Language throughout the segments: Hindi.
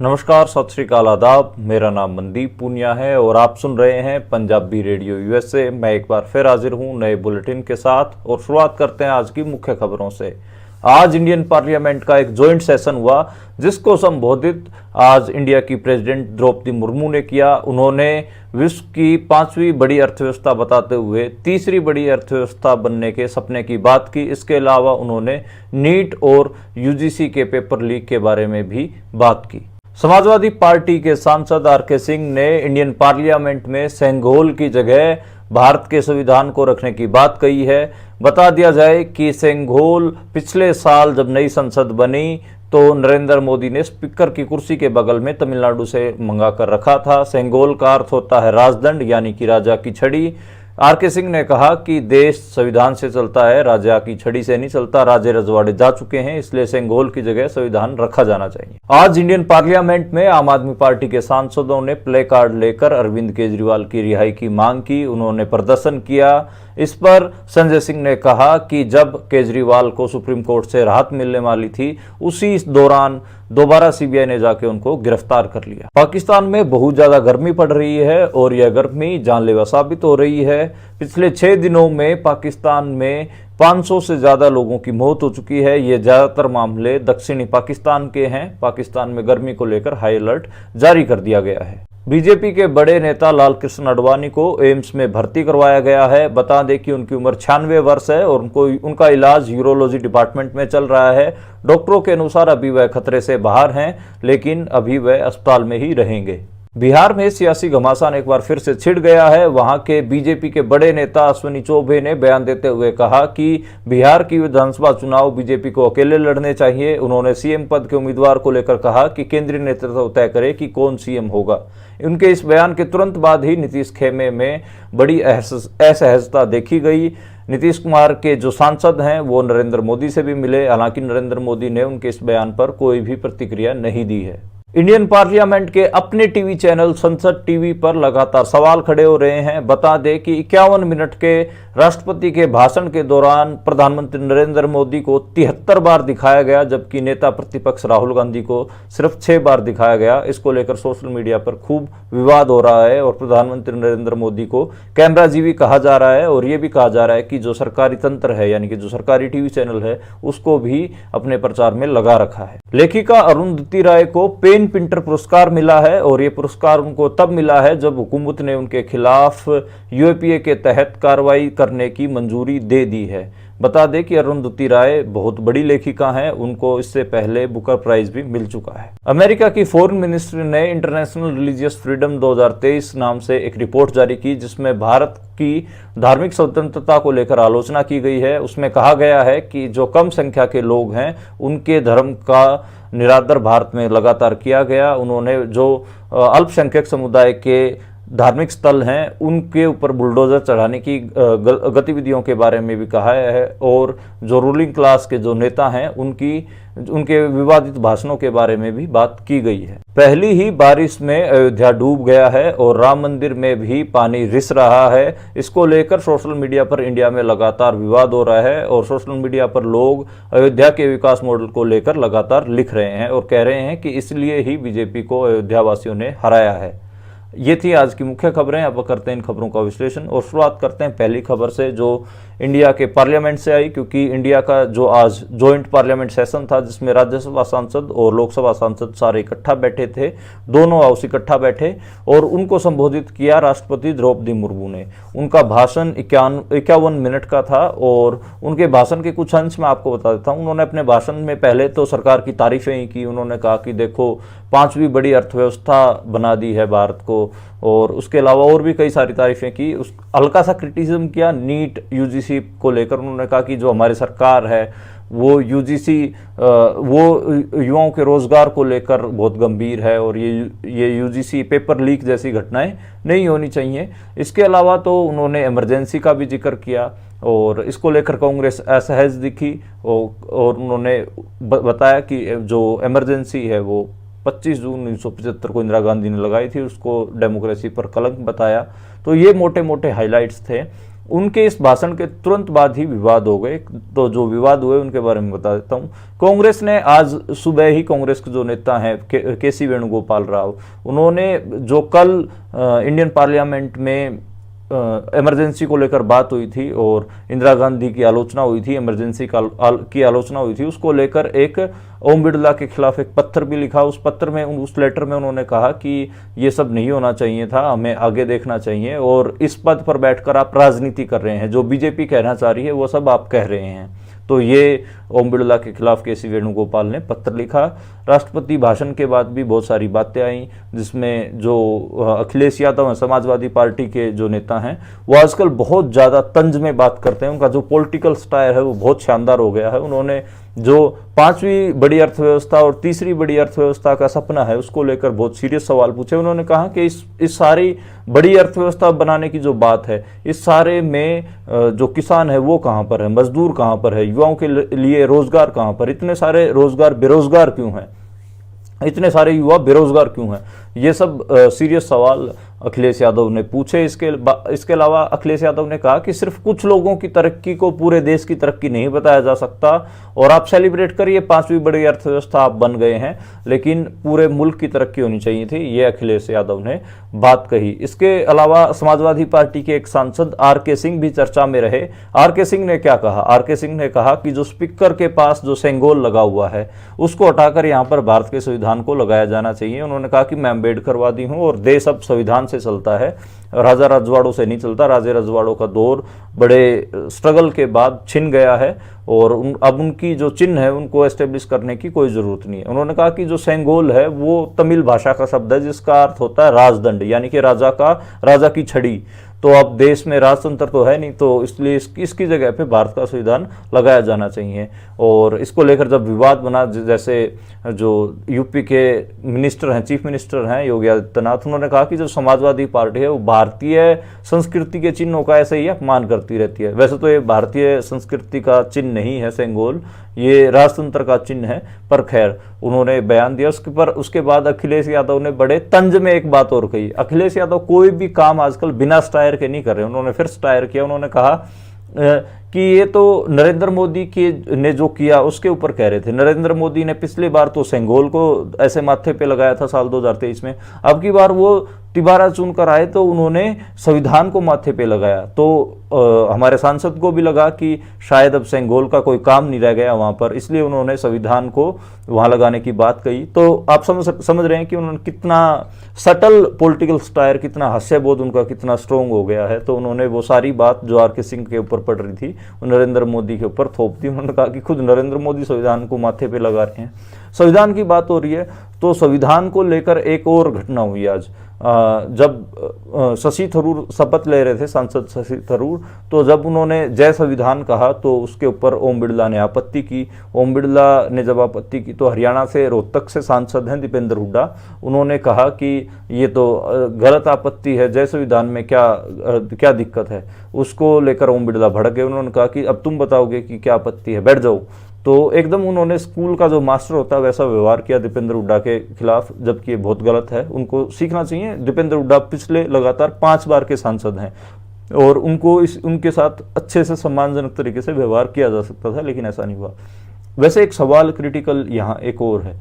नमस्कार, सत श्री अकाल, आदाब। मेरा नाम मनदीप पूनिया है और आप सुन रहे हैं पंजाबी रेडियो यूएसए। मैं एक बार फिर हाजिर हूं नए बुलेटिन के साथ और शुरुआत करते हैं आज की मुख्य खबरों से। आज इंडियन पार्लियामेंट का एक जॉइंट सेशन हुआ जिसको संबोधित आज इंडिया की प्रेसिडेंट द्रौपदी मुर्मू ने किया। उन्होंने विश्व की 5वीं बड़ी अर्थव्यवस्था बताते हुए तीसरी बड़ी अर्थव्यवस्था बनने के सपने की बात की। इसके अलावा उन्होंने नीट और यूजीसी के पेपर लीक के बारे में भी बात की। समाजवादी पार्टी के सांसद आर.के. सिंह ने इंडियन पार्लियामेंट में सेंगोल की जगह भारत के संविधान को रखने की बात कही है। बता दिया जाए कि सेंगोल पिछले साल जब नई संसद बनी तो नरेंद्र मोदी ने स्पीकर की कुर्सी के बगल में तमिलनाडु से मंगा कर रखा था। सेंगोल का अर्थ होता है राजदंड, यानी कि राजा की छड़ी। आर.के. सिंह ने कहा कि देश संविधान से चलता है, राजा की छड़ी से नहीं चलता। राजे रजवाड़े जा चुके हैं, इसलिए सेंगोल की जगह संविधान रखा जाना चाहिए। आज इंडियन पार्लियामेंट में आम आदमी पार्टी के सांसदों ने प्ले कार्ड लेकर अरविंद केजरीवाल की रिहाई की मांग की। उन्होंने प्रदर्शन किया। इस पर संजय सिंह ने कहा कि जब केजरीवाल को सुप्रीम कोर्ट से राहत मिलने वाली थी उसी दौरान दोबारा सीबीआई ने जाके उनको गिरफ्तार कर लिया। पाकिस्तान में बहुत ज्यादा गर्मी पड़ रही है और यह गर्मी जानलेवा साबित हो रही है। पिछले 6 दिनों में पाकिस्तान में 500 से ज्यादा लोगों की मौत हो चुकी है। ये ज्यादातर मामले दक्षिणी पाकिस्तान के हैं। पाकिस्तान में गर्मी को लेकर हाई अलर्ट जारी कर दिया गया है। बीजेपी के बड़े नेता लाल कृष्ण आडवाणी को एम्स में भर्ती करवाया गया है। बता दें कि उनकी उम्र 96 वर्ष है और उनका इलाज यूरोलॉजी डिपार्टमेंट में चल रहा है। डॉक्टरों के अनुसार अभी वह खतरे से बाहर हैं, लेकिन अभी वह अस्पताल में ही रहेंगे। बिहार में सियासी घमासान एक बार फिर से छिड़ गया है। वहां के बीजेपी के बड़े नेता अश्विनी चौबे ने बयान देते हुए कहा कि बिहार की विधानसभा चुनाव बीजेपी को अकेले लड़ने चाहिए। उन्होंने सीएम पद के उम्मीदवार को लेकर कहा कि केंद्रीय नेतृत्व तय करे कि कौन सीएम होगा। उनके इस बयान के तुरंत बाद ही नीतीश खेमे में बड़ी असहजता देखी गई। नीतीश कुमार के जो सांसद हैं वो नरेंद्र मोदी से भी मिले, हालांकि नरेंद्र मोदी ने उनके इस बयान पर कोई भी प्रतिक्रिया नहीं दी है। इंडियन पार्लियामेंट के अपने टीवी चैनल संसद टीवी पर लगातार सवाल खड़े हो रहे हैं। बता दें कि 51 मिनट के राष्ट्रपति के भाषण के दौरान प्रधानमंत्री नरेंद्र मोदी को 73 बार दिखाया गया, जबकि नेता प्रतिपक्ष राहुल गांधी को सिर्फ 6 बार दिखाया गया। इसको लेकर सोशल मीडिया पर खूब विवाद हो रहा है और प्रधानमंत्री नरेंद्र मोदी को कैमराजीवी कहा जा रहा है और ये भी कहा जा रहा है कि जो सरकारी तंत्र है, यानी कि जो सरकारी टीवी चैनल है, उसको भी अपने प्रचार में लगा रखा है। लेखिका अरुंधति राय को पेन पिंटर पुरस्कार मिला है और ये पुरस्कार उनको तब मिला है जब हुकूमत ने उनके खिलाफ यूएपीए के तहत कार्रवाई करने की मंजूरी दे दी है। बता दें कि अरुंधति राय बहुत बड़ी लेखिका हैं, उनको इससे पहले बुकर प्राइज भी मिल चुका है। अमेरिका की फॉरेन मिनिस्ट्री ने इंटरनेशनल रिलीजियस फ्रीडम 2023 नाम से एक रिपोर्ट जारी की जिसमें भारत की धार्मिक स्वतंत्रता को लेकर आलोचना की गई है। उसमें कहा गया है कि जो कम संख्या के लोग हैं उनके धर्म का निरादर भारत में लगातार किया गया। उन्होंने जो अल्पसंख्यक समुदाय के धार्मिक स्थल हैं उनके ऊपर बुलडोजर चढ़ाने की गतिविधियों के बारे में भी कहा है और जो रूलिंग क्लास के जो नेता हैं उनके विवादित भाषणों के बारे में भी बात की गई है। पहली ही बारिश में अयोध्या डूब गया है और राम मंदिर में भी पानी रिस रहा है। इसको लेकर सोशल मीडिया पर इंडिया में लगातार विवाद हो रहा है और सोशल मीडिया पर लोग अयोध्या के विकास मॉडल को लेकर लगातार लिख रहे हैं और कह रहे हैं कि इसलिए ही बीजेपी को अयोध्या वासियों ने हराया है। ये थी आज की मुख्य खबरें। अब करते हैं इन खबरों का विश्लेषण और शुरुआत करते हैं पहली खबर से जो इंडिया के पार्लियामेंट से आई, क्योंकि इंडिया का जो आज जॉइंट पार्लियामेंट सेशन था जिसमें राज्यसभा सांसद और लोकसभा सांसद सारे इकट्ठा बैठे थे, दोनों हाउस इकट्ठा बैठे और उनको संबोधित किया राष्ट्रपति द्रौपदी मुर्मू ने। उनका भाषण 51 मिनट का था और उनके भाषण के कुछ अंश मैं आपको बता देता हूँ। उन्होंने अपने भाषण में पहले तो सरकार की तारीफें ही की। उन्होंने कहा कि देखो 5वीं बड़ी अर्थव्यवस्था बना दी है भारत को और उसके अलावा और भी कई सारी तारीफें की। उस हल्का सा क्रिटिसिज्म किया नीट यूजीसी को लेकर। उन्होंने कहा कि जो हमारी सरकार है वो यूजीसी वो युवाओं के रोजगार को लेकर बहुत गंभीर है और ये यूजीसी पेपर लीक जैसी घटनाएं नहीं होनी चाहिए। इसके अलावा तो उन्होंने इमरजेंसी का भी जिक्र किया और इसको लेकर कांग्रेस असहज दिखी और उन्होंने बताया कि जो इमरजेंसी है वो 25 जून 1975 को इंदिरा गांधी ने लगाई थी, उसको डेमोक्रेसी पर कलंक बताया। तो ये मोटे मोटे हाइलाइट्स थे उनके इस भाषण के तुरंत बाद ही विवाद हो गए। तो जो विवाद हुए उनके बारे में बता देता हूँ। कांग्रेस ने आज सुबह ही, कांग्रेस के जो नेता हैं केसी वेणुगोपाल राव, उन्होंने जो कल इंडियन पार्लियामेंट में इमरजेंसी को लेकर बात हुई थी और इंदिरा गांधी की आलोचना हुई थी, इमरजेंसी की आलोचना हुई थी, उसको लेकर एक ओम बिरला के खिलाफ एक पत्र भी लिखा। उस पत्र में, उस लेटर में उन्होंने कहा कि ये सब नहीं होना चाहिए था, हमें आगे देखना चाहिए और इस पद पर बैठकर आप राजनीति कर रहे हैं, जो बीजेपी कहना चाह रही है वो सब आप कह रहे हैं। तो ये ओम बिरला के खिलाफ केसी वेणुगोपाल ने पत्र लिखा। राष्ट्रपति भाषण के बाद भी बहुत सारी बातें आई, जिसमें जो अखिलेश यादव हैं, समाजवादी पार्टी के जो नेता हैं, वो आजकल बहुत ज़्यादा तंज में बात करते हैं। उनका जो पॉलिटिकल स्टाइल है वो बहुत शानदार हो गया है। उन्होंने जो 5वीं बड़ी अर्थव्यवस्था और तीसरी बड़ी अर्थव्यवस्था का सपना है उसको लेकर बहुत सीरियस सवाल पूछे। उन्होंने कहा कि इस सारी बड़ी अर्थव्यवस्था बनाने की जो बात है, इस सारे में जो किसान है वो कहाँ पर है, मजदूर कहाँ पर है, युवाओं के लिए रोजगार कहाँ पर, इतने सारे रोजगार बेरोजगार क्यों हैं, इतने सारे युवा बेरोजगार क्यों हैं, ये सब सीरियस सवाल अखिलेश यादव ने पूछे। इसके अलावा अखिलेश यादव ने कहा कि सिर्फ कुछ लोगों की तरक्की को पूरे देश की तरक्की नहीं बताया जा सकता और आप सेलिब्रेट करिए 5वीं बड़ी अर्थव्यवस्था आप बन गए हैं, लेकिन पूरे मुल्क की तरक्की होनी चाहिए थी, ये अखिलेश यादव ने बात कही। इसके अलावा समाजवादी पार्टी के एक सांसद आर.के. सिंह भी चर्चा में रहे। आर.के. सिंह ने क्या कहा? आर.के. सिंह ने कहा कि जो स्पीकर के पास जो सेंगोल लगा हुआ है उसको हटाकर यहाँ पर भारत के संविधान को लगाया जाना चाहिए। उन्होंने कहा कि मैं अम्बेडकरवादी हूँ और देश अब संविधान से चलता है, राजा रजवाड़ों से नहीं चलता। राजे रजवाड़ों का दौर बड़े स्ट्रगल के बाद छिन गया है और अब उनकी जो चिन्ह है उनको एस्टेब्लिश करने की कोई जरूरत नहीं है। उन्होंने कहा कि जो सेंगोल है वो तमिल भाषा का शब्द है जिसका अर्थ होता है राजदंड, यानी कि राजा की छड़ी। तो अब देश में राजतंत्र तो है नहीं, तो इसलिए इसकी जगह पे भारत का संविधान लगाया जाना चाहिए। और इसको लेकर जब विवाद बना, जैसे जो यूपी के मिनिस्टर हैं, चीफ मिनिस्टर हैं योगी आदित्यनाथ, उन्होंने कहा कि जो समाजवादी पार्टी है वो भारतीय संस्कृति के चिन्हों का ऐसे ही अपमान करती रहती है। वैसे तो ये भारतीय संस्कृति का चिन्ह नहीं है सेंगोल, ये राजतंत्र का चिन्ह है, पर खैर उन्होंने बयान दिया। उसके बाद अखिलेश यादव ने बड़े तंज में एक बात और कही। अखिलेश यादव कोई भी काम आजकल बिना स्टायर के नहीं कर रहे, उन्होंने फिर स्टायर किया। उन्होंने कहा कि ये तो नरेंद्र मोदी के ने जो किया उसके ऊपर कह रहे थे। नरेंद्र मोदी ने पिछली बार तो सेंगोल को ऐसे माथे पे लगाया था साल 2023 में, अब की बार वो तिबारा चुनकर आए तो उन्होंने संविधान को माथे पे लगाया। तो हमारे सांसद को भी लगा कि शायद अब सेंगोल का कोई काम नहीं रह गया वहां पर, इसलिए उन्होंने संविधान को वहां लगाने की बात कही। तो आप समझ रहे हैं कि उन्होंने कितना सटल पॉलिटिकल स्टायर, कितना हास्यबोध उनका कितना स्ट्रोंग हो गया है। तो उन्होंने वो सारी बात जो आर.के. सिंह के ऊपर पड़ रही थी नरेंद्र मोदी के ऊपर थोप दी। उन्होंने कहा कि खुद नरेंद्र मोदी संविधान को माथे पे लगा रहे हैं। संविधान की बात हो रही है तो संविधान को लेकर एक और घटना हुई आज। जब शशि थरूर शपथ ले रहे थे, सांसद शशि थरूर, तो जब उन्होंने जय संविधान कहा तो उसके ऊपर ओम बिरला ने आपत्ति की। ओम बिरला ने जब आपत्ति की तो हरियाणा से, रोहतक से सांसद हैं दीपेंद्र हुड्डा, उन्होंने कहा कि ये तो गलत आपत्ति है, जय संविधान में क्या दिक्कत है। उसको लेकर ओम बिरला भड़क गए। उन्होंने कहा कि अब तुम बताओगे कि क्या आपत्ति है, बैठ जाओ। तो एकदम उन्होंने स्कूल का जो मास्टर होता है वैसा व्यवहार किया दीपेंद्र हुड्डा के खिलाफ, जबकि ये बहुत गलत है, उनको सीखना चाहिए। दीपेंद्र हुड्डा पिछले लगातार 5 बार के सांसद हैं और उनके साथ अच्छे से सम्मानजनक तरीके से व्यवहार किया जा सकता था, लेकिन ऐसा नहीं हुआ। वैसे एक सवाल क्रिटिकल यहाँ एक और है,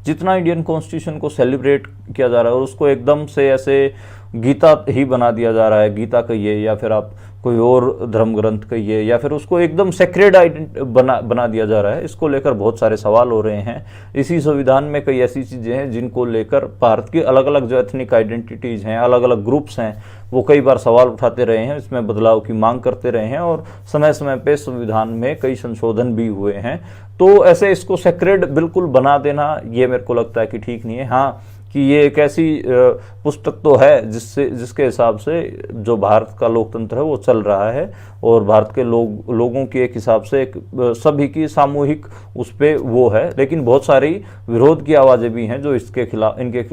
जितना इंडियन कॉन्स्टिट्यूशन को सेलिब्रेट किया जा रहा है और उसको एकदम से ऐसे गीता ही बना दिया जा रहा है, गीता कहिए या फिर आप कोई और धर्म ग्रंथ कहिए, या फिर उसको एकदम सेक्रेड बना दिया जा रहा है, इसको लेकर बहुत सारे सवाल हो रहे हैं। इसी संविधान में कई ऐसी चीज़ें हैं जिनको लेकर भारत की अलग अलग जो एथनिक आइडेंटिटीज़ हैं, अलग अलग ग्रुप्स हैं, वो कई बार सवाल उठाते रहे हैं, इसमें बदलाव की मांग करते रहे हैं और समय समय पे संविधान में कई संशोधन भी हुए हैं। तो ऐसे इसको सेक्रेड बिल्कुल बना देना ये मेरे को लगता है कि ठीक नहीं है। हाँ, कि ये एक ऐसी पुस्तक तो है जिसके हिसाब से जो भारत का लोकतंत्र है वो चल रहा है और भारत के लोगों के एक हिसाब से एक सभी की सामूहिक उस पर वो है, लेकिन बहुत सारी विरोध की आवाज़ें भी हैं जो इनके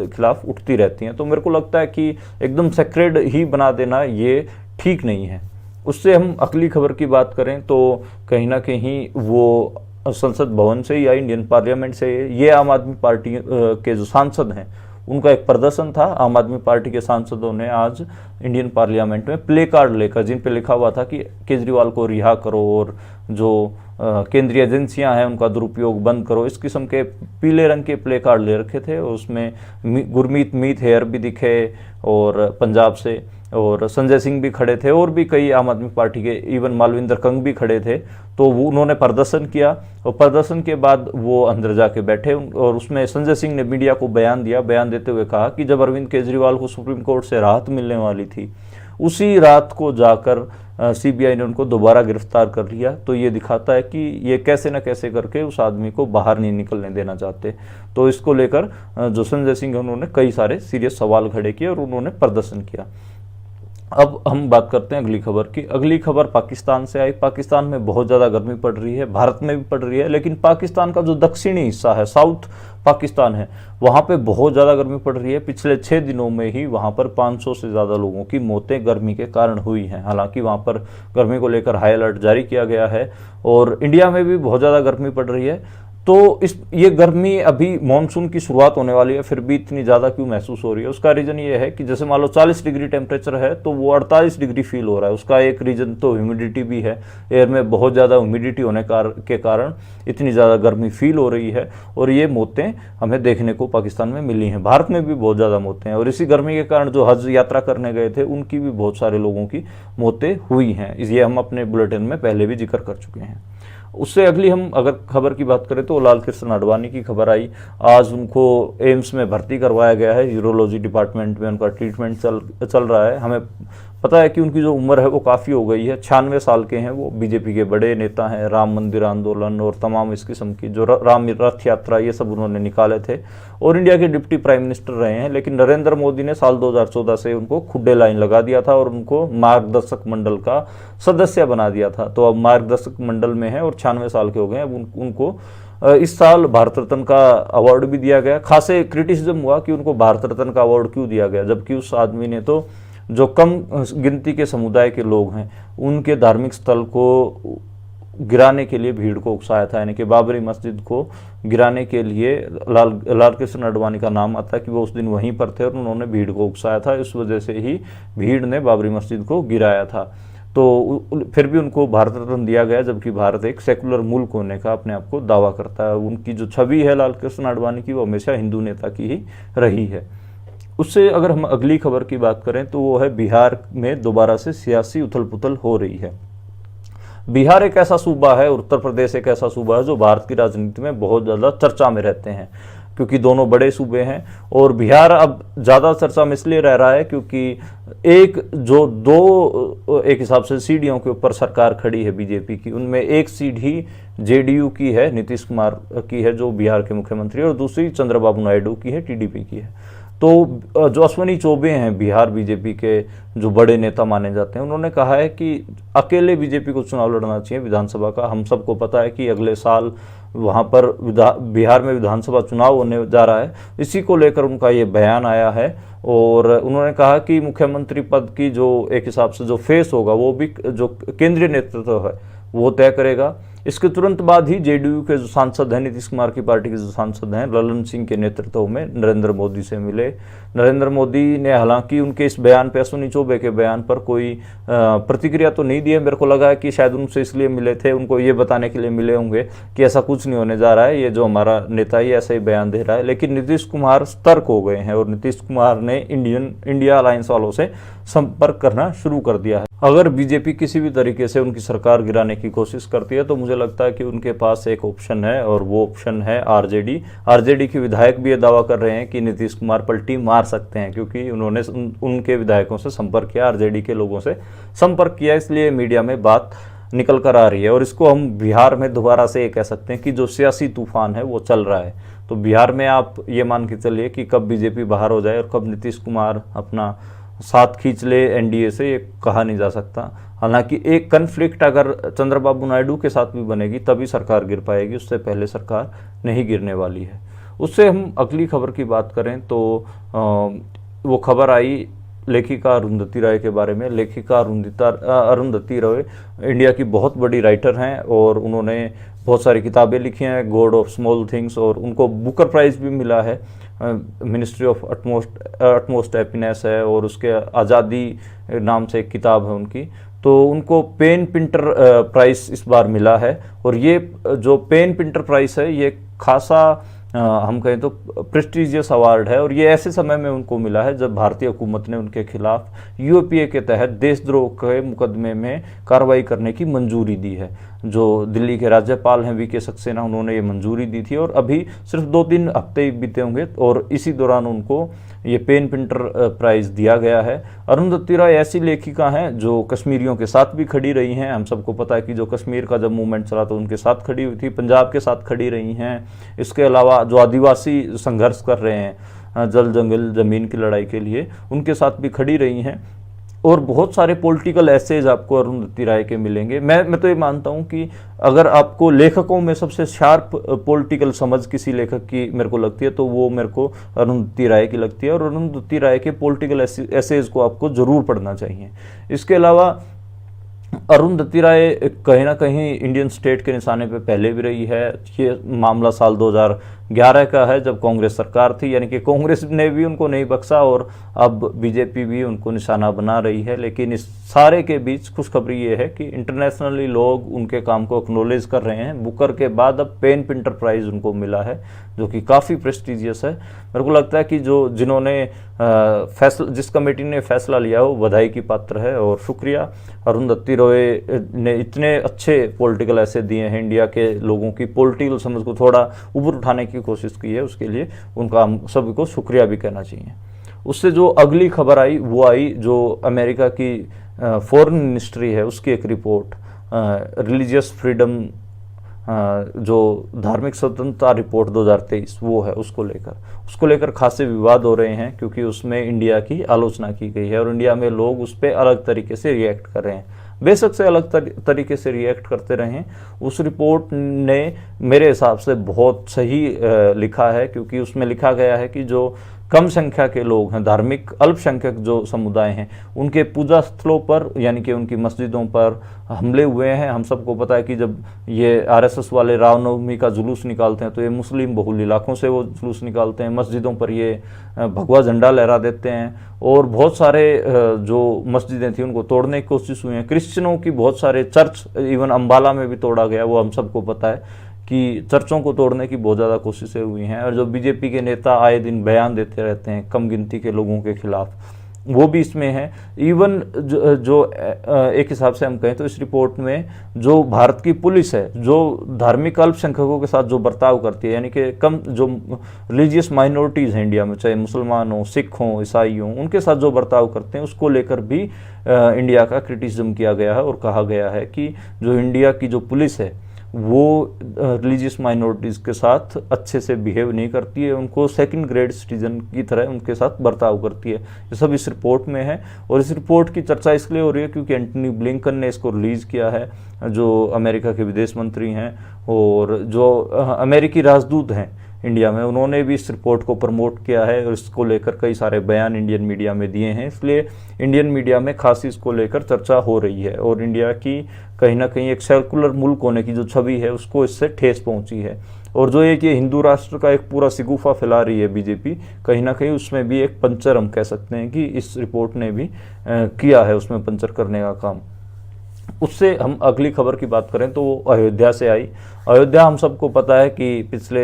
खिलाफ उठती रहती हैं। तो मेरे को लगता है कि एकदम सेक्रेड ही बना देना ये ठीक नहीं है। उससे हम अगली खबर की बात करें तो कहीं ना कहीं वो संसद भवन से या इंडियन पार्लियामेंट से ये आम आदमी पार्टी के जो सांसद हैं उनका एक प्रदर्शन था। आम आदमी पार्टी के सांसदों ने आज इंडियन पार्लियामेंट में प्ले कार्ड लेकर, जिन पे लिखा हुआ था कि केजरीवाल को रिहा करो और जो केंद्रीय एजेंसियां हैं उनका दुरुपयोग बंद करो, इस किस्म के पीले रंग के प्ले कार्ड ले रखे थे। उसमें गुरमीत मीत हेयर भी दिखे और पंजाब से, और संजय सिंह भी खड़े थे, और भी कई आम आदमी पार्टी के, इवन मालविंदर कंग भी खड़े थे। तो वो उन्होंने प्रदर्शन किया और प्रदर्शन के बाद वो अंदर जाके बैठे और उसमें संजय सिंह ने मीडिया को बयान दिया। बयान देते हुए कहा कि जब अरविंद केजरीवाल को सुप्रीम कोर्ट से राहत मिलने वाली थी, उसी रात को जाकर सीबीआई ने उनको दोबारा गिरफ्तार कर लिया। तो ये दिखाता है कि ये कैसे न कैसे करके उस आदमी को बाहर नहीं निकलने देना चाहते। तो इसको लेकर जो संजय सिंह है, उन्होंने कई सारे सीरियस सवाल खड़े किए और उन्होंने प्रदर्शन किया। अब हम बात करते हैं अगली खबर की। अगली खबर पाकिस्तान से आई। पाकिस्तान में बहुत ज़्यादा गर्मी पड़ रही है, भारत में भी पड़ रही है, लेकिन पाकिस्तान का जो दक्षिणी हिस्सा है, साउथ पाकिस्तान है, वहाँ पे बहुत ज़्यादा गर्मी पड़ रही है। पिछले 6 दिनों में ही वहाँ पर 500 से ज़्यादा लोगों की मौतें गर्मी के कारण हुई हैं। हालांकि वहाँ पर गर्मी को लेकर हाई अलर्ट जारी किया गया है और इंडिया में भी बहुत ज़्यादा गर्मी पड़ रही है। तो ये गर्मी, अभी मॉनसून की शुरुआत होने वाली है, फिर भी इतनी ज़्यादा क्यों महसूस हो रही है? उसका रीज़न ये है कि जैसे मान लो 40 डिग्री टेम्परेचर है तो वो 48 डिग्री फील हो रहा है। उसका एक रीज़न तो ह्यूमिडिटी भी है। एयर में बहुत ज़्यादा ह्यूमिडिटी होने के कारण इतनी ज़्यादा गर्मी फील हो रही है और ये मौतें हमें देखने को पाकिस्तान में मिली हैं। भारत में भी बहुत ज़्यादा मौतें हैं और इसी गर्मी के कारण जो हज यात्रा करने गए थे उनकी भी बहुत सारे लोगों की मौतें हुई हैं। ये हम अपने बुलेटिन में पहले भी जिक्र कर चुके हैं। उससे अगली हम अगर खबर की बात करें तो लाल कृष्ण आडवाणी की खबर आई। आज उनको एम्स में भर्ती करवाया गया है, यूरोलॉजी डिपार्टमेंट में उनका ट्रीटमेंट चल रहा है। हमें पता है कि उनकी जो उम्र है वो काफ़ी हो गई है, 96 साल के हैं वो। बीजेपी के बड़े नेता हैं, राम मंदिर आंदोलन और तमाम इस किस्म की जो राम रथ यात्रा, ये सब उन्होंने निकाले थे और इंडिया के डिप्टी प्राइम मिनिस्टर रहे हैं। लेकिन नरेंद्र मोदी ने साल 2014 से उनको खुड्डे लाइन लगा दिया था और उनको मार्गदर्शक मंडल का सदस्य बना दिया था। तो अब मार्गदर्शक मंडल में है और 96 साल के हो गए। अब उनको इस साल भारत रत्न का अवार्ड भी दिया गया। खासे क्रिटिसिज्म हुआ कि उनको भारत रत्न का अवार्ड क्यों दिया गया, जबकि उस आदमी ने तो जो कम गिनती के समुदाय के लोग हैं उनके धार्मिक स्थल को गिराने के लिए भीड़ को उकसाया था। यानी कि बाबरी मस्जिद को गिराने के लिए लाल कृष्ण आडवाणी का नाम आता है कि वो उस दिन वहीं पर थे और उन्होंने भीड़ को उकसाया था। इस वजह से ही भीड़ ने बाबरी मस्जिद को गिराया था। तो फिर भी उनको भारत रत्न दिया गया, जबकि भारत एक सेकुलर मुल्क होने का अपने आप को दावा करता है। उनकी जो छवि है लाल कृष्ण आडवाणी की, वो हमेशा हिंदू नेता की ही रही है। उससे अगर हम अगली खबर की बात करें तो वो है बिहार में दोबारा से सियासी उथल पुथल हो रही है। बिहार एक ऐसा सूबा है, उत्तर प्रदेश एक ऐसा सूबा है जो भारत की राजनीति में बहुत ज़्यादा चर्चा में रहते हैं, क्योंकि दोनों बड़े सूबे हैं। और बिहार अब ज़्यादा चर्चा में इसलिए रह रहा है क्योंकि एक हिसाब से सीढ़ियों के ऊपर सरकार खड़ी है बीजेपी की, उनमें एक सीढ़ी जेडीयू की है, नीतीश कुमार की है जो बिहार के मुख्यमंत्री, और दूसरी चंद्रबाबू नायडू की है, टीडीपी की है। तो जो अश्विनी चौबे हैं बिहार बीजेपी के जो बड़े नेता माने जाते हैं, उन्होंने कहा है कि अकेले बीजेपी को चुनाव लड़ना चाहिए विधानसभा का। हम सबको पता है कि अगले साल वहाँ पर बिहार में विधानसभा चुनाव होने जा रहा है। इसी को लेकर उनका ये बयान आया है और उन्होंने कहा कि मुख्यमंत्री पद की जो एक हिसाब से जो फेस होगा वो भी जो केंद्रीय नेतृत्व है वो तय करेगा। इसके तुरंत बाद ही जेडीयू के जो सांसद हैं, नीतीश कुमार की पार्टी के जो सांसद हैं, ललन सिंह के नेतृत्व में नरेंद्र मोदी से मिले। नरेंद्र मोदी ने हालांकि उनके इस बयान पर, अश्विनी चौबे के बयान पर कोई प्रतिक्रिया तो नहीं दी है। मेरे को लगा है कि शायद उनसे इसलिए मिले थे, उनको ये बताने के लिए मिले होंगे कि ऐसा कुछ नहीं होने जा रहा है, ये जो हमारा नेता ही ऐसा ही बयान दे रहा है। लेकिन नीतीश कुमार सतर्क हो गए हैं और नीतीश कुमार ने इंडिया अलायंस वालों से संपर्क करना शुरू कर दिया है। अगर बीजेपी किसी भी तरीके से उनकी सरकार गिराने की कोशिश करती है तो मुझे लगता है कि उनके पास एक ऑप्शन है और वो ऑप्शन है आरजेडी। आरजेडी के विधायक भी ये दावा कर रहे हैं कि नीतीश कुमार पलटी मार सकते हैं, क्योंकि उन्होंने उनके विधायकों से संपर्क किया, आरजेडी के लोगों से संपर्क किया, इसलिए मीडिया में बात निकल कर आ रही है। और इसको हम बिहार में दोबारा से ये कह सकते हैं कि जो सियासी तूफान है वो चल रहा है। तो बिहार में आप ये मान के चलिए कि कब बीजेपी बाहर हो जाए और कब नीतीश कुमार अपना साथ खींच ले एनडीए से, ये कहा नहीं जा सकता। हालांकि एक कन्फ्लिक्ट अगर चंद्रबाबू नायडू के साथ भी बनेगी तभी सरकार गिर पाएगी, उससे पहले सरकार नहीं गिरने वाली है। उससे हम अगली खबर की बात करें तो वो खबर आई लेखिका अरुंधति रॉय के बारे में। लेखिका अरुंधति रॉय इंडिया की बहुत बड़ी राइटर हैं और उन्होंने बहुत सारी किताबें लिखी हैं, गॉड ऑफ स्मॉल थिंग्स, और उनको बुकर प्राइज़ भी मिला है। मिनिस्ट्री ऑफ अटमोस्ट हैप्पीनेस है, और उसके आज़ादी नाम से एक किताब है उनकी। तो उनको पेन पिंटर प्राइज़ इस बार मिला है, और ये जो पेन पिंटर प्राइज़ है ये खासा हम कहें तो प्रेस्टिजियस अवार्ड है, और ये ऐसे समय में उनको मिला है जब भारतीय हुकूमत ने उनके खिलाफ यूएपीए के तहत देशद्रोह के मुकदमे में कार्रवाई करने की मंजूरी दी है। जो दिल्ली के राज्यपाल हैं वीके सक्सेना, उन्होंने ये मंजूरी दी थी, और अभी सिर्फ 2-3 हफ्ते ही बीते होंगे और इसी दौरान उनको ये पेन पिंटर प्राइज़ दिया गया है। अरुंधति राय ऐसी लेखिका हैं जो कश्मीरियों के साथ भी खड़ी रही हैं। हम सबको पता है कि जो कश्मीर का जब मूवमेंट चला तो उनके साथ खड़ी हुई थी, पंजाब के साथ खड़ी रही हैं। इसके अलावा जो आदिवासी संघर्ष कर रहे हैं जल जंगल ज़मीन की लड़ाई के लिए, उनके साथ भी खड़ी रही हैं। और बहुत सारे पॉलिटिकल एसेज आपको अरुंधति राय के मिलेंगे। मैं तो ये मानता हूँ कि अगर आपको लेखकों में सबसे शार्प पॉलिटिकल समझ किसी लेखक की मेरे को लगती है तो वो मेरे को अरुंधति राय की लगती है, और अरुंधति राय के पॉलिटिकल एसेज को आपको ज़रूर पढ़ना चाहिए। इसके अलावा अरुंधति राय कहीं ना कहीं इंडियन स्टेट के निशाने पे पहले भी रही है। ये मामला साल 2011 का है जब कांग्रेस सरकार थी, यानी कि कांग्रेस ने भी उनको नहीं बख्शा और अब बीजेपी भी उनको निशाना बना रही है। लेकिन इस सारे के बीच खुशखबरी ये है कि इंटरनेशनली लोग उनके काम को एक्नॉलेज कर रहे हैं। बुकर के बाद अब पेन पिंटर प्राइज़ उनको मिला है, जो कि काफ़ी प्रेस्टिजियस है। मेरे को लगता है कि जिन्होंने फैसला, जिस कमेटी ने फैसला लिया हो, बधाई की पात्र है। और शुक्रिया, अरुंधति राय ने इतने अच्छे पॉलिटिकल ऐसे दिए हैं, इंडिया के लोगों की पॉलिटिकल समझ को थोड़ा ऊपर उठाने की कोशिश की है, उसके लिए उनका हम सभी को शुक्रिया भी कहना चाहिए। उससे जो अगली खबर आई वो आई जो अमेरिका की फॉरेन मिनिस्ट्री है उसकी एक रिपोर्ट, रिलीजियस फ्रीडम जो धार्मिक स्वतंत्रता रिपोर्ट 2023 वो है, उसको लेकर खासे विवाद हो रहे हैं, क्योंकि उसमें इंडिया की आलोचना की गई है और इंडिया में लोग उस पर अलग तरीके से रिएक्ट कर रहे हैं। बेशक से अलग तरीके से रिएक्ट करते रहें, उस रिपोर्ट ने मेरे हिसाब से बहुत सही लिखा है, क्योंकि उसमें लिखा गया है कि जो कम संख्या के लोग हैं, धार्मिक अल्पसंख्यक जो समुदाय हैं, उनके पूजा स्थलों पर यानी कि उनकी मस्जिदों पर हमले हुए हैं। हम सबको पता है कि जब ये आरएसएस वाले रामनवमी का जुलूस निकालते हैं तो ये मुस्लिम बहुल इलाकों से वो जुलूस निकालते हैं, मस्जिदों पर ये भगवा झंडा लहरा देते हैं, और बहुत सारे जो मस्जिदें थी उनको तोड़ने की कोशिश हुई है। क्रिश्चियनों की बहुत सारे चर्च, इवन अम्बाला में भी तोड़ा गया, वो हम सबको पता है कि चर्चों को तोड़ने की बहुत ज़्यादा कोशिशें हुई हैं। और जो बीजेपी के नेता आए दिन बयान देते रहते हैं कम गिनती के लोगों के खिलाफ, वो भी इसमें है। इवन जो एक हिसाब से हम कहें तो इस रिपोर्ट में जो भारत की पुलिस है, जो धार्मिक अल्पसंख्यकों के साथ जो बर्ताव करती है, यानी कि कम जो रिलीजियस माइनॉरिटीज़ हैं इंडिया में, चाहे मुसलमान हो, सिख हों, ईसाई हों, उनके साथ जो बर्ताव करते हैं उसको लेकर भी इंडिया का क्रिटिसिज्म किया गया है। और कहा गया है कि जो इंडिया की जो पुलिस है वो रिलीजियस माइनॉरिटीज़ के साथ अच्छे से बिहेव नहीं करती है, उनको सेकंड ग्रेड सिटीजन की तरह उनके साथ बर्ताव करती है। ये सब इस रिपोर्ट में है, और इस रिपोर्ट की चर्चा इसलिए हो रही है क्योंकि एंटनी ब्लिंकन ने इसको रिलीज़ किया है, जो अमेरिका के विदेश मंत्री हैं और जो अमेरिकी राजदूत हैं इंडिया में, उन्होंने भी इस रिपोर्ट को प्रमोट किया है और इसको लेकर कई सारे बयान इंडियन मीडिया में दिए हैं। इसलिए इंडियन मीडिया में खासी इसको लेकर चर्चा हो रही है, और इंडिया की कहीं ना कहीं एक सेकुलर मुल्क होने की जो छवि है उसको इससे ठेस पहुंची है। और जो एक ये हिंदू राष्ट्र का एक पूरा सिगुफा फैला रही है बीजेपी, कहीं ना कहीं उसमें भी एक पंचर हम कह सकते हैं कि इस रिपोर्ट ने भी किया है, उसमें पंचर करने का काम। उससे हम अगली खबर की बात करें तो वो अयोध्या से आई। अयोध्या हम सबको पता है कि पिछले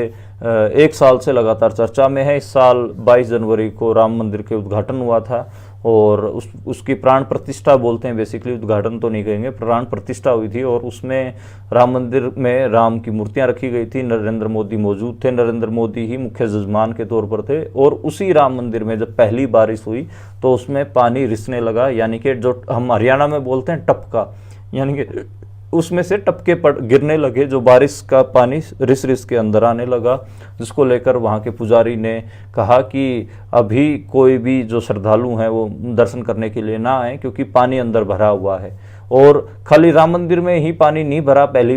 एक साल से लगातार चर्चा में है। इस साल 22 जनवरी को राम मंदिर के उद्घाटन हुआ था, और उसकी प्राण प्रतिष्ठा बोलते हैं, बेसिकली उद्घाटन तो नहीं कहेंगे, प्राण प्रतिष्ठा हुई थी। और उसमें राम मंदिर में राम की मूर्तियां रखी गई थी, नरेंद्र मोदी मौजूद थे, नरेंद्र मोदी ही मुख्य जजमान के तौर पर थे। और उसी राम मंदिर में जब पहली बारिश हुई तो उसमें पानी रिसने लगा, यानी कि जो हम हरियाणा में बोलते हैं टपका, यानी कि उसमें से टपके गिरने लगे, जो बारिश का पानी रिस रिस के अंदर आने लगा, जिसको लेकर वहाँ के पुजारी ने कहा कि अभी कोई भी जो श्रद्धालु हैं वो दर्शन करने के लिए ना आए, क्योंकि पानी अंदर भरा हुआ है। और खाली राम मंदिर में ही पानी नहीं भरा पहली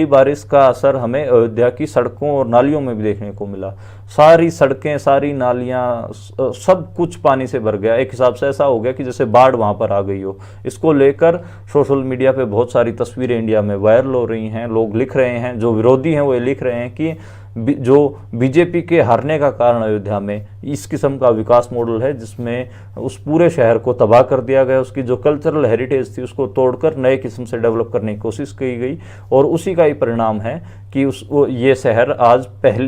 बारिश का असर हमें अयोध्या की सड़कों और नालियों में भी देखने को मिला। सारी सड़कें, सारी नालियां, सब कुछ पानी से भर गया। एक हिसाब से ऐसा हो गया कि जैसे बाढ़ वहां पर आ गई हो। इसको लेकर सोशल मीडिया पे बहुत सारी तस्वीरें इंडिया में वायरल हो रही हैं। लोग लिख रहे हैं, जो विरोधी हैं वो ये लिख रहे हैं कि जो बीजेपी के हारने का कारण अयोध्या में इस किस्म का विकास मॉडल है, जिसमें उस पूरे शहर को तबाह कर दिया गया, उसकी जो कल्चरल हेरिटेज थी उसको तोड़कर नए किस्म से डेवलप करने की कोशिश की गई। और उसी का ही परिणाम है कि ये शहर आज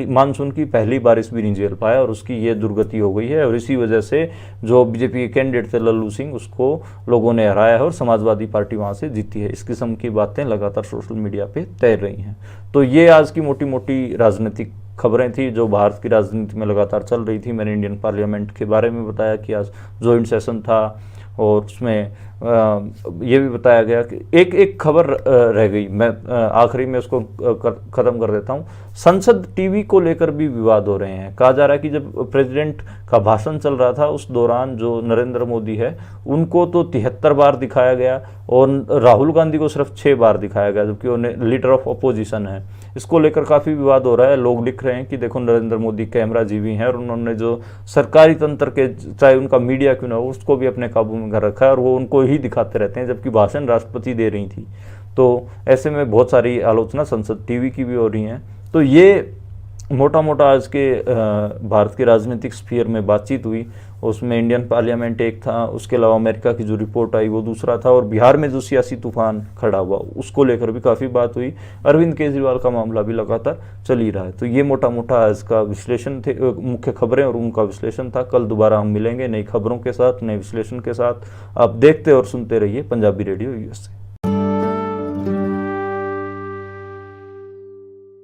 मानसून की पहली बारिश भी नहीं झेल पाया और उसकी ये दुर्गति हो गई है। और इसी वजह से जो बीजेपी के कैंडिडेट थे लल्लू सिंह, उसको लोगों ने हराया है और समाजवादी पार्टी वहाँ से जीती है। इस किस्म की बातें लगातार सोशल मीडिया पे तैर रही हैं। तो ये आज की मोटी मोटी राजनीतिक खबरें थी जो भारत की राजनीति में लगातार चल रही थी। मैंने इंडियन पार्लियामेंट के बारे में बताया कि आज जॉइंट सेशन था और उसमें ये भी बताया गया कि एक खबर रह गई, मैं आखिरी में उसको ख़त्म कर देता हूँ। संसद टीवी को लेकर भी विवाद हो रहे हैं। कहा जा रहा है कि जब प्रेसिडेंट का भाषण चल रहा था उस दौरान जो नरेंद्र मोदी है उनको तो 73 बार दिखाया गया और राहुल गांधी को सिर्फ 6 बार दिखाया गया, जबकि उन्हें लीडर ऑफ अपोजिशन है। इसको लेकर काफ़ी विवाद हो रहा है। लोग लिख रहे हैं कि देखो नरेंद्र मोदी कैमरा जीवी हैं और उन्होंने जो सरकारी तंत्र के, चाहे उनका मीडिया क्यों ना हो, उसको भी अपने काबू में कर रखा है और वो उनको ही दिखाते रहते हैं, जबकि भाषण राष्ट्रपति दे रही थी। तो ऐसे में बहुत सारी आलोचना संसद टीवी की भी हो रही है। तो ये मोटा मोटा आज के भारत के राजनीतिक स्फीयर में बातचीत हुई। उसमें इंडियन पार्लियामेंट एक था, उसके अलावा अमेरिका की जो रिपोर्ट आई वो दूसरा था, और बिहार में जो सियासी तूफान खड़ा हुआ उसको लेकर भी काफ़ी बात हुई। अरविंद केजरीवाल का मामला भी लगातार चल ही रहा है। तो ये मोटा मोटा आज का विश्लेषण थे, मुख्य खबरें और उनका विश्लेषण था। कल दोबारा हम मिलेंगे नई खबरों के साथ, नए विश्लेषण के साथ। आप देखते और सुनते रहिए पंजाबी रेडियो यूएसए।